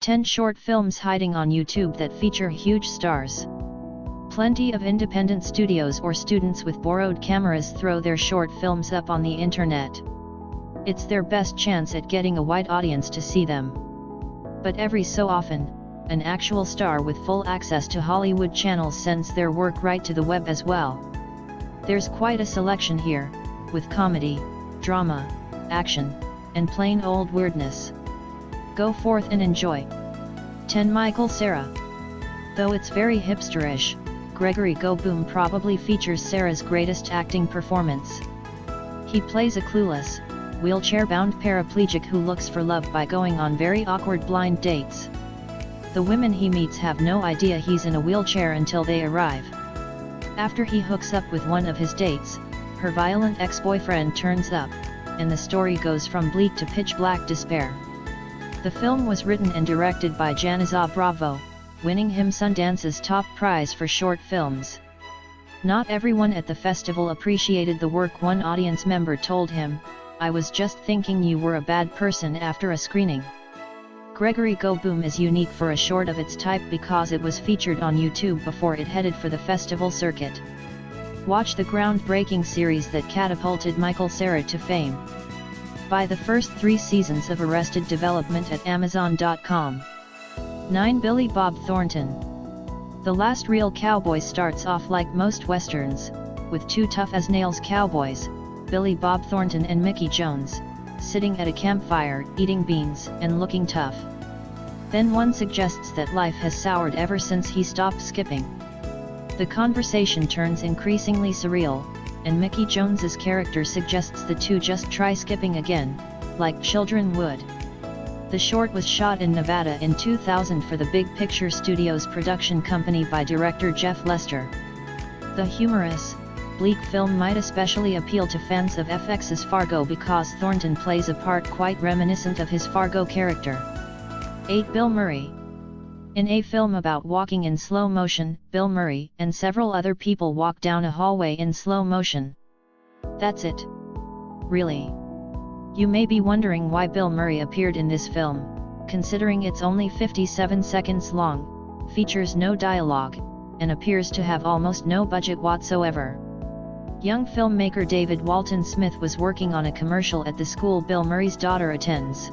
10 short films hiding on YouTube that feature huge stars. Plenty of independent studios or students with borrowed cameras throw their short films up on the internet. It's their best chance at getting a wide audience to see them. But every so often, an actual star with full access to Hollywood channels sends their work right to the web as well. There's quite a selection here, with comedy, drama, action, and plain old weirdness. Go forth and enjoy. 10 Michael Cera. Though it's very hipsterish, Gregory Go Boom probably features Cera's greatest acting performance. He plays a clueless, wheelchair-bound paraplegic who looks for love by going on very awkward blind dates. The women he meets have no idea he's in a wheelchair until they arrive. After he hooks up with one of his dates, her violent ex-boyfriend turns up, and the story goes from bleak to pitch-black despair. The film was written and directed by Janazah Bravo, winning him Sundance's top prize for short films. Not everyone at the festival appreciated the work. One audience member told him, "I was just thinking you were a bad person after a screening." Gregory Go Boom is unique for a short of its type because it was featured on YouTube before it headed for the festival circuit. Watch the groundbreaking series that catapulted Michael Cera to fame. Buy the first 3 seasons of Arrested Development at Amazon.com. 9 Billy Bob Thornton. The Last Real Cowboy starts off like most westerns, with 2 tough-as-nails cowboys, Billy Bob Thornton and Mickey Jones, sitting at a campfire, eating beans and looking tough. Then one suggests that life has soured ever since he stopped skipping. The conversation turns increasingly surreal, and Mickey Jones's character suggests the two just try skipping again, like children would. The short was shot in Nevada in 2000 for the Big Picture Studios production company by director Jeff Lester. The humorous, bleak film might especially appeal to fans of FX's Fargo because Thornton plays a part quite reminiscent of his Fargo character. 8 Bill Murray. In a film about walking in slow motion, Bill Murray and several other people walk down a hallway in slow motion. That's it. Really? You may be wondering why Bill Murray appeared in this film, considering it's only 57 seconds long, features no dialogue, and appears to have almost no budget whatsoever. Young filmmaker David Walton Smith was working on a commercial at the school Bill Murray's daughter attends.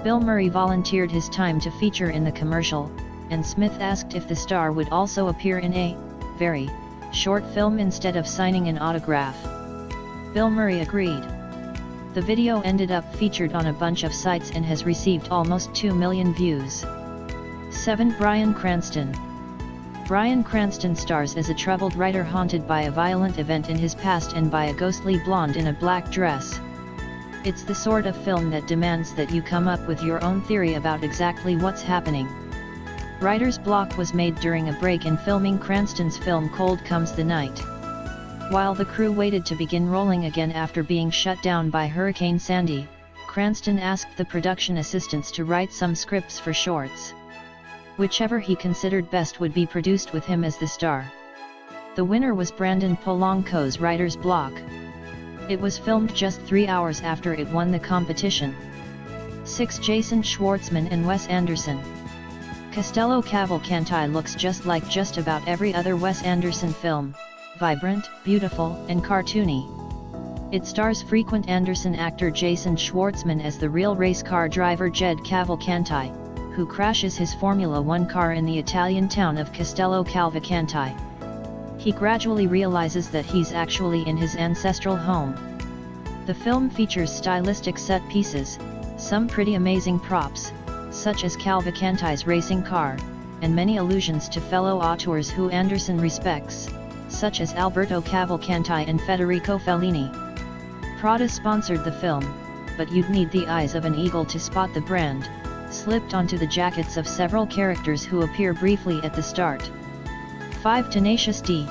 Bill Murray volunteered his time to feature in the commercial, and Smith asked if the star would also appear in a very short film instead of signing an autograph. Bill Murray agreed. The video ended up featured on a bunch of sites and has received almost 2 million views. 7 Bryan Cranston. Bryan Cranston stars as a troubled writer haunted by a violent event in his past and by a ghostly blonde in a black dress. It's the sort of film that demands that you come up with your own theory about exactly what's happening. Writer's block was made during a break in filming Cranston's film Cold Comes the Night. While the crew waited to begin rolling again after being shut down by Hurricane Sandy, Cranston asked the production assistants to write some scripts for shorts. Whichever he considered best would be produced with him as the star. The winner was Brandon Polanco's writer's block. It was filmed just 3 hours after it won the competition. 6 Jason Schwartzman and Wes Anderson. Castello Cavalcanti looks just like just about every other Wes Anderson film, vibrant, beautiful, and cartoony. It stars frequent Anderson actor Jason Schwartzman as the real race car driver Jed Cavalcanti, who crashes his Formula One car in the Italian town of Castello Cavalcanti. He gradually realizes that he's actually in his ancestral home. The film features stylistic set pieces, some pretty amazing props, such as Cavalcanti's racing car, and many allusions to fellow auteurs who Anderson respects, such as Alberto Cavalcanti and Federico Fellini. Prada sponsored the film, but you'd need the eyes of an eagle to spot the brand, slipped onto the jackets of several characters who appear briefly at the start. 5 Tenacious D.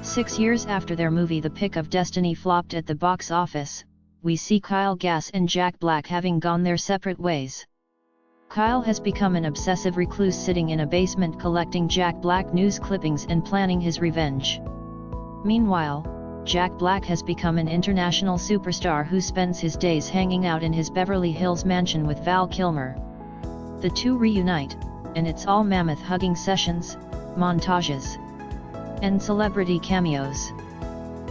6 years after their movie The Pick of Destiny flopped at the box office, we see Kyle Gass and Jack Black having gone their separate ways. Kyle has become an obsessive recluse sitting in a basement collecting Jack Black news clippings and planning his revenge. Meanwhile, Jack Black has become an international superstar who spends his days hanging out in his Beverly Hills mansion with Val Kilmer. The two reunite, and it's all mammoth hugging sessions, montages, and celebrity cameos.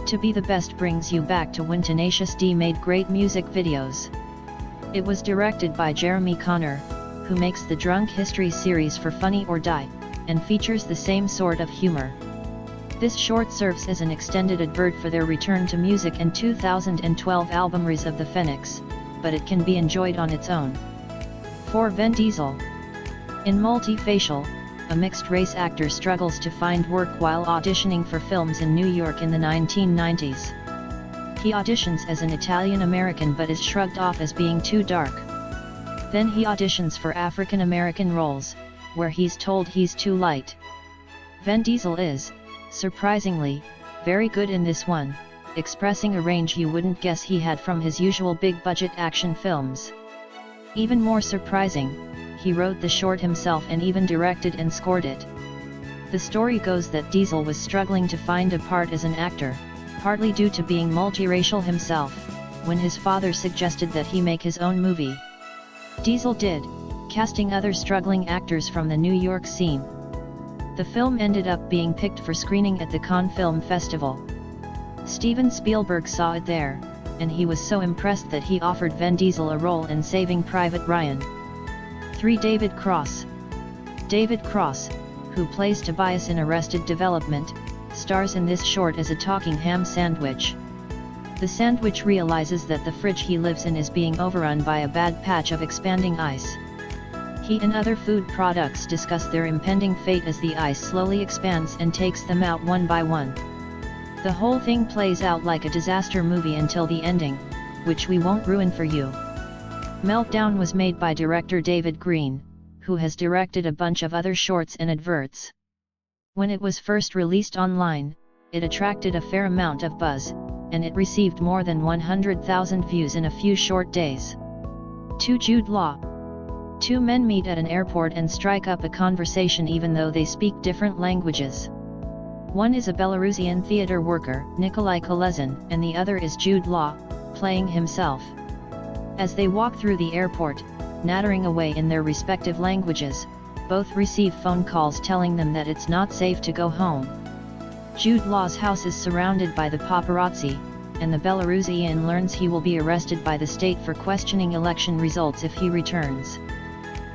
To Be the Best brings you back to when Tenacious D made great music videos. It was directed by Jeremy Connor, who makes the Drunk History series for Funny or Die, and features the same sort of humor. This short serves as an extended advert for their return to music and 2012 album Rise of the Phoenix, but it can be enjoyed on its own. 4. Vin Diesel. In Multifacial, a mixed-race actor struggles to find work while auditioning for films in New York in the 1990s. He auditions as an Italian-American but is shrugged off as being too dark. Then he auditions for African-American roles, where he's told he's too light. Vin Diesel is, surprisingly, very good in this one, expressing a range you wouldn't guess he had from his usual big-budget action films. Even more surprising, he wrote the short himself and even directed and scored it. The story goes that Diesel was struggling to find a part as an actor, partly due to being multiracial himself, when his father suggested that he make his own movie. Diesel did, casting other struggling actors from the New York scene. The film ended up being picked for screening at the Cannes Film Festival. Steven Spielberg saw it there, and he was so impressed that he offered Vin Diesel a role in Saving Private Ryan. 3. David Cross. David Cross, who plays Tobias in Arrested Development, stars in this short as a talking ham sandwich. The sandwich realizes that the fridge he lives in is being overrun by a bad patch of expanding ice. He and other food products discuss their impending fate as the ice slowly expands and takes them out one by one. The whole thing plays out like a disaster movie until the ending, which we won't ruin for you. Meltdown was made by director David Green, who has directed a bunch of other shorts and adverts. When it was first released online, it attracted a fair amount of buzz, and it received more than 100,000 views in a few short days. 2. Jude Law. Two men meet at an airport and strike up a conversation even though they speak different languages. One is a Belarusian theater worker, Nikolai Kolezin, and the other is Jude Law, playing himself. As they walk through the airport, nattering away in their respective languages, both receive phone calls telling them that it's not safe to go home. Jude Law's house is surrounded by the paparazzi, and the Belarusian learns he will be arrested by the state for questioning election results if he returns.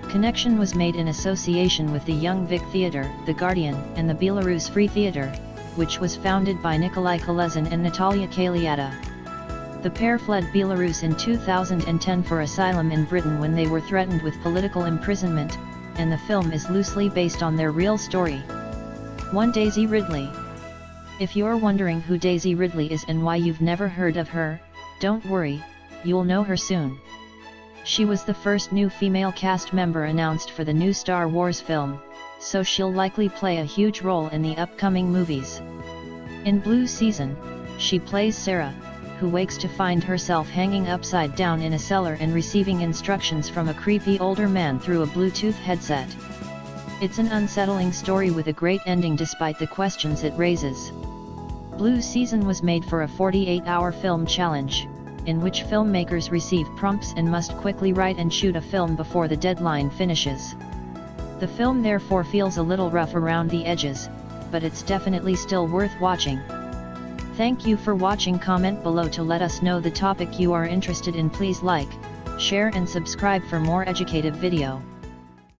Connection was made in association with the Young Vic Theatre, The Guardian, and the Belarus Free Theatre, which was founded by Nikolai Kolezin and Natalia Kaliata. The pair fled Belarus in 2010 for asylum in Britain when they were threatened with political imprisonment, and the film is loosely based on their real story. 1. Daisy Ridley. If you're wondering who Daisy Ridley is and why you've never heard of her, don't worry, you'll know her soon. She was the first new female cast member announced for the new Star Wars film, so she'll likely play a huge role in the upcoming movies. In Blue Season, she plays Sarah, who wakes to find herself hanging upside down in a cellar and receiving instructions from a creepy older man through a Bluetooth headset. It's an unsettling story with a great ending despite the questions it raises. Blue Season was made for a 48-hour film challenge, in which filmmakers receive prompts and must quickly write and shoot a film before the deadline finishes. The film therefore feels a little rough around the edges, but it's definitely still worth watching. Thank you for watching. Comment below to let us know the topic you are interested in. Please like, share and subscribe for more educative video.